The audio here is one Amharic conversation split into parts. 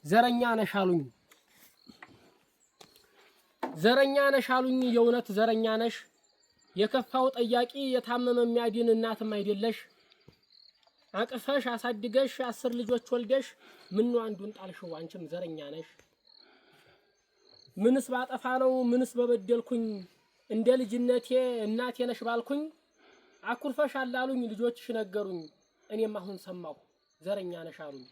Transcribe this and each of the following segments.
ዘረኛ ነሽ አሉኝ። ዘረኛ ነሽ አሉኝ የእውነት ዘረኛ ነሽ። የከፋው ጠያቂ የታመመ የሚያድን እናትም አይደለሽ። አቅፈሽ አሳድገሽ 10 ልጆች ወልደሽ ምነው አንዱን ጣልሽው አንቺም ዘረኛ ነሽ። ምንስ ባጠፋ ነው ምንስ በበደልኩኝ እንደ ልጅነቴ እናቴ ነሽ ባልኩኝ አኩርፈሽ አላሉኝ ልጆችሽ ነገሩኝ እኔም አሁን ሰማሁ ዘረኛ ነሽ አሉኝ።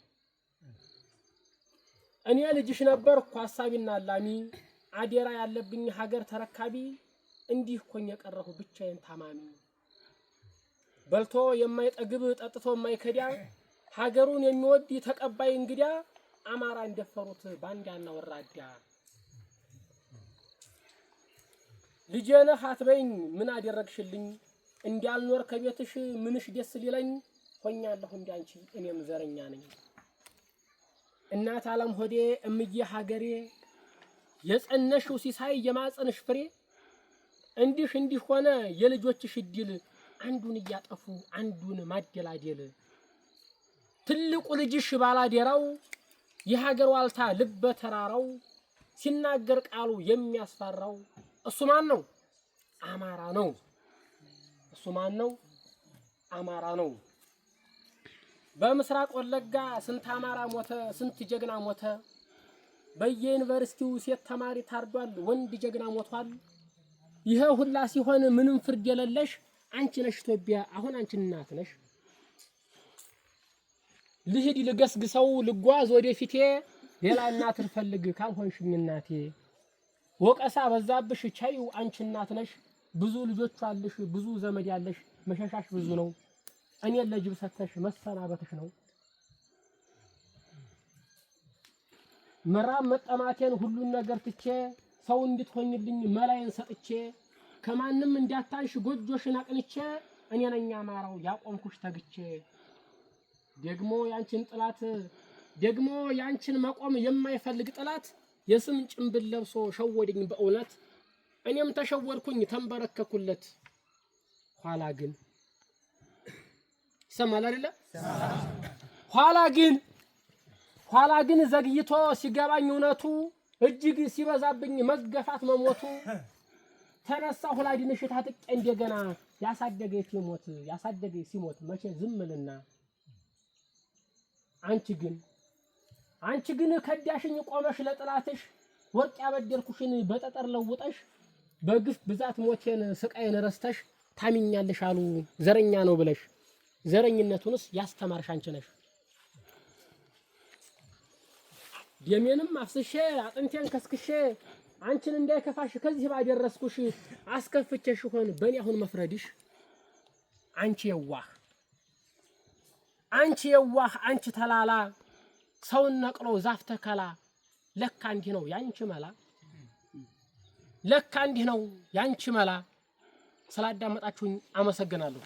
እኔ ልጅሽ ነበርኩ ሐሳቢና አላሚ አዴራ ያለብኝ ሀገር ተረካቢ እንዲህ ኮኝ የቀረሁ ብቻዬን ታማሚ በልቶ የማይጠግብ ጠጥቶ የማይከዳ ሀገሩን የሚወድ ተቀባይ እንግዳ አማራ እንደፈሩት ባንዳና ወራዳ ልጄ ነህ አትበይኝ ምን አደረግሽልኝ እንዲያልኖር ከቤትሽ ምንሽ ደስ ሊለኝ ሆኛለሁ እንዳንቺ እኔም ዘረኛ ነኝ። እናት ዓለም ሆዴ እምዬ ሀገሬ የጸነሽው ሲሳይ የማጸንሽ ፍሬ እንዲህ ሆነ የልጆችሽ እድል አንዱን እያጠፉ አንዱን ማደላደል ትልቁ ልጅሽ ባላደራው የሀገር ዋልታ ልበ ተራራው ሲናገር ቃሉ የሚያስፈራው እሱ ማን ነው? አማራ ነው። እሱ ማን ነው? አማራ ነው። በምስራቅ ወለጋ ስንት አማራ ሞተ ስንት ጀግና ሞተ በየዩኒቨርሲቲው ሴት ተማሪ ታርዷል ወንድ ጀግና ሞቷል። ይሄ ሁላ ሲሆን ምንም ፍርድ የሌለሽ አንቺ ነሽ ኢትዮጵያ አሁን አንቺ እናት ነሽ። ልሂድ ልገስግሰው ልጓዝ ወደፊቴ ሌላ እናት ልፈልግ ካልሆንሽኝ እናቴ ወቀሳ በዛብሽ ቻዩ አንቺ እናት ነሽ። ብዙ ልጆች አለሽ ብዙ ዘመድ ያለሽ መሸሻሽ ብዙ ነው እኔ ለጅብ ሰተሽ መሰናበትሽ ነው። መራም መጠማቴን ሁሉን ነገር ትቼ ሰው እንድትሆኝልኝ መላየን ሰጥቼ ከማንም እንዳታንሽ ጎጆሽን አቅንቼ እኔ ነኝ አማራው ያቆምኩሽ ተግቼ ደግሞ ያንቺን ጥላት ደግሞ ያንቺን መቆም የማይፈልግ ጥላት የስም ጭምብል ለብሶ ሸወደኝ በእውነት እኔም ተሸወድኩኝ ተንበረከኩለት። ኋላ አይደለ ኋላ ግን ዘግይቶ ሲገባኝ እውነቱ እጅግ ሲበዛብኝ መገፋት መሞቱ ተነሳሁ ላድንሽ ታጥቄ እንደገና ያሳደገ ሲሞት መቼ ዝምልና አንቺ ግን ከዳሽኝ ቆመሽ ለጥላትሽ ወርቅ ያበደርኩሽን በጠጠር ለውጠሽ በግፍ ብዛት ሞቴን ስቃይን ረስተሽ ታሚኛለሽ አሉ ዘረኛ ነው ብለሽ ዘረኝነቱንስ ያስተማርሽ አንቺ ነሽ። ደሜንም አፍስሼ አጥንቴን ከስክሼ አንቺን እንዳይከፋሽ ከዚህ ባደረስኩሽ አስከፍቼሽ ሆን በእኔ አሁን መፍረድሽ አንቺ የዋህ አንቺ ተላላ ሰውን ነቅሎ ዛፍ ተከላ ለካ እንዲህ ነው ያንቺ መላ። ስላዳመጣችሁኝ አመሰግናለሁ።